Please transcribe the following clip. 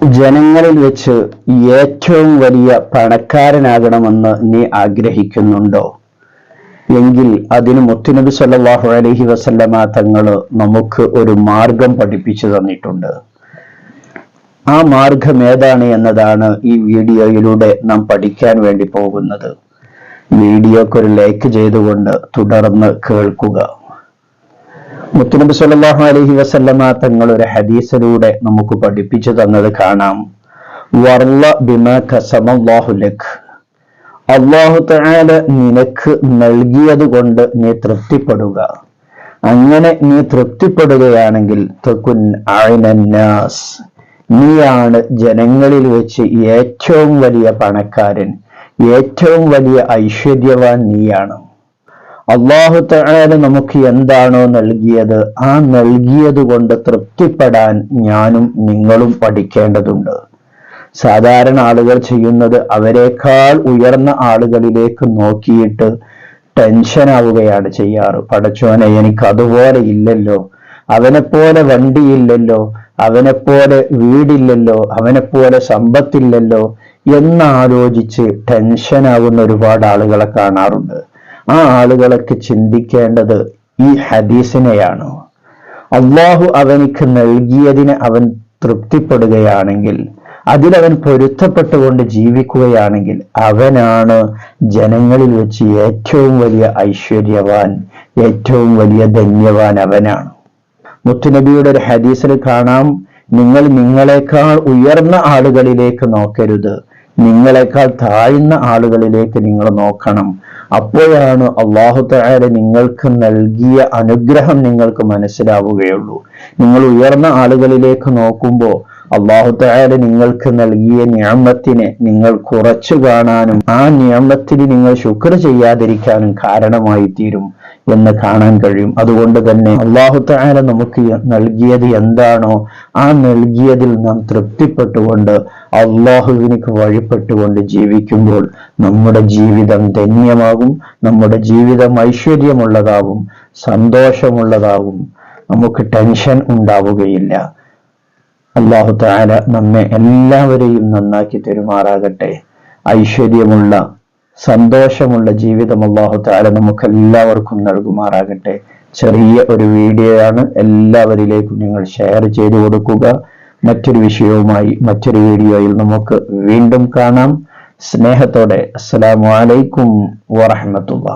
ജനങ്ങളിൽ വെച്ച് ഏറ്റവും വലിയ പണക്കാരനാകണമെന്ന് നീ ആഗ്രഹിക്കുന്നുണ്ടോ? എങ്കിൽ അതിന് മുത്തുനബി സല്ലല്ലാഹു അലൈഹി വസല്ലമ തങ്ങൾ നമുക്ക് ഒരു മാർഗം പഠിപ്പിച്ചു തന്നിട്ടുണ്ട്. ആ മാർഗം ഏതാണ് എന്നതാണ് ഈ വീഡിയോയിലൂടെ നാം പഠിക്കാൻ വേണ്ടി പോകുന്നത്. വീഡിയോക്ക് ഒരു ലൈക്ക് ചെയ്തുകൊണ്ട് തുടർന്ന് കേൾക്കുക. മുത്തുനബി സല്ലല്ലാഹു അലൈഹി വസല്ലമ തങ്ങൾ ഒരു ഹദീസിലൂടെ നമുക്ക് പഠിപ്പിച്ചു തന്നത് കാണാം. വർള ബിമാ കസമല്ലാഹു ലക്, അല്ലാഹു തആല നിനക്ക് നൽകിയത് കൊണ്ട് നീ തൃപ്തിപ്പെടുക. അങ്ങനെ നീ തൃപ്തിപ്പെടുകയാണെങ്കിൽ തകുൻ അഅ്നന്നാസ്, നീയാണ് ജനങ്ങളിൽ വെച്ച് ഏറ്റവും വലിയ പണക്കാരൻ, ഏറ്റവും വലിയ ഐശ്വര്യവാൻ നീയാണ്. അല്ലാഹു തആല നമുക്ക് എന്താണോ നൽകിയത് ആ നൽകിയത് കൊണ്ട് തൃപ്തിപ്പെടാൻ ഞാനും നിങ്ങളും പഠിക്കേണ്ടതുണ്ട്. സാധാരണ ആളുകൾ ചെയ്യുന്നത് അവരെക്കാൾ ഉയർന്ന ആളുകളിലേക്ക് നോക്കിയിട്ട് ടെൻഷൻ ആവുകയാണ് ചെയ്യാറ്. പടച്ചോനെ, എനിക്ക് അതുപോലെ ഇല്ലല്ലോ, അവനെപ്പോലെ വണ്ടിയില്ലല്ലോ, അവനെപ്പോലെ വീടില്ലല്ലോ, അവനെപ്പോലെ സമ്പത്തില്ലല്ലോ എന്നാലോചിച്ച് ടെൻഷനാവുന്ന ഒരുപാട് ആളുകളെ കാണാറുണ്ട്. ആ ആളുകളൊക്കെ ചിന്തിക്കേണ്ടത് ഈ ഹദീസിനെയാണ്. അള്ളാഹു അവനിക്ക് നൽകിയതിന് അവൻ തൃപ്തിപ്പെടുകയാണെങ്കിൽ, അതിലവൻ പൊരുത്തപ്പെട്ടുകൊണ്ട് ജീവിക്കുകയാണെങ്കിൽ അവനാണ് ജനങ്ങളിൽ വെച്ച് ഏറ്റവും വലിയ ഐശ്വര്യവാൻ, ഏറ്റവും വലിയ ധന്യവാൻ അവനാണ്. മുത്തുനബിയുടെ ഒരു ഹദീസിൽ കാണാം, നിങ്ങൾ നിങ്ങളെക്കാൾ ഉയർന്ന ആളുകളിലേക്ക് നോക്കരുത്, നിങ്ങളെക്കാൾ താഴ്ന്ന ആളുകളിലേക്ക് നിങ്ങൾ നോക്കണം. അപ്പോഴാണ് അല്ലാഹു തആല നിങ്ങൾക്ക് നൽകിയ അനുഗ്രഹം നിങ്ങൾക്ക് മനസ്സിലാവുകയുള്ളൂ. നിങ്ങൾ ഉയർന്ന ആളുകളിലേക്ക് നോക്കുമ്പോൾ അല്ലാഹു തആല നിങ്ങൾക്ക് നൽകിയ നിഅമത്തിനെ നിങ്ങൾ കുറച്ചു കാണാനും ആ നിഅമത്തിന് നിങ്ങൾ ശുക്ർ ചെയ്യാതിരിക്കാനും കാരണമായി തീരും എന്ന് കാണാൻ കഴിയും. അതുകൊണ്ട് തന്നെ അല്ലാഹു തആല നമുക്ക് നൽകിയത് എന്താണോ ആ നൽകിയതിൽ നാം തൃപ്തിപ്പെട്ടുകൊണ്ട് അല്ലാഹുവിലേക്ക് വഴിപ്പെട്ടുകൊണ്ട് ജീവിക്കുമ്പോൾ നമ്മുടെ ജീവിതം ധന്യമാകും, നമ്മുടെ ജീവിതം ഐശ്വര്യമുള്ളതാവും, സന്തോഷമുള്ളതാവും, നമുക്ക് ടെൻഷൻ ഉണ്ടാവുകയില്ല. അല്ലാഹു തആല നമ്മെ എല്ലാവരെയും നന്നാക്കി തരുമാറാകട്ടെ. ഐശ്വര്യമുള്ള സന്തോഷമുള്ള ജീവിതം അല്ലാഹു തആല നമുക്ക് എല്ലാവർക്കും നൽകുമാറാകട്ടെ. ചെറിയ ഒരു വീഡിയോയാണ്, എല്ലാവരിലേക്കും നിങ്ങൾ ഷെയർ ചെയ്തു കൊടുക്കുക. മറ്റൊരു വിഷയവുമായി മറ്റൊരു വീഡിയോയിൽ നമുക്ക് വീണ്ടും കാണാം. സ്നേഹത്തോടെ അസ്സലാമു അലൈക്കും വറഹ്മത്തുള്ളാഹി.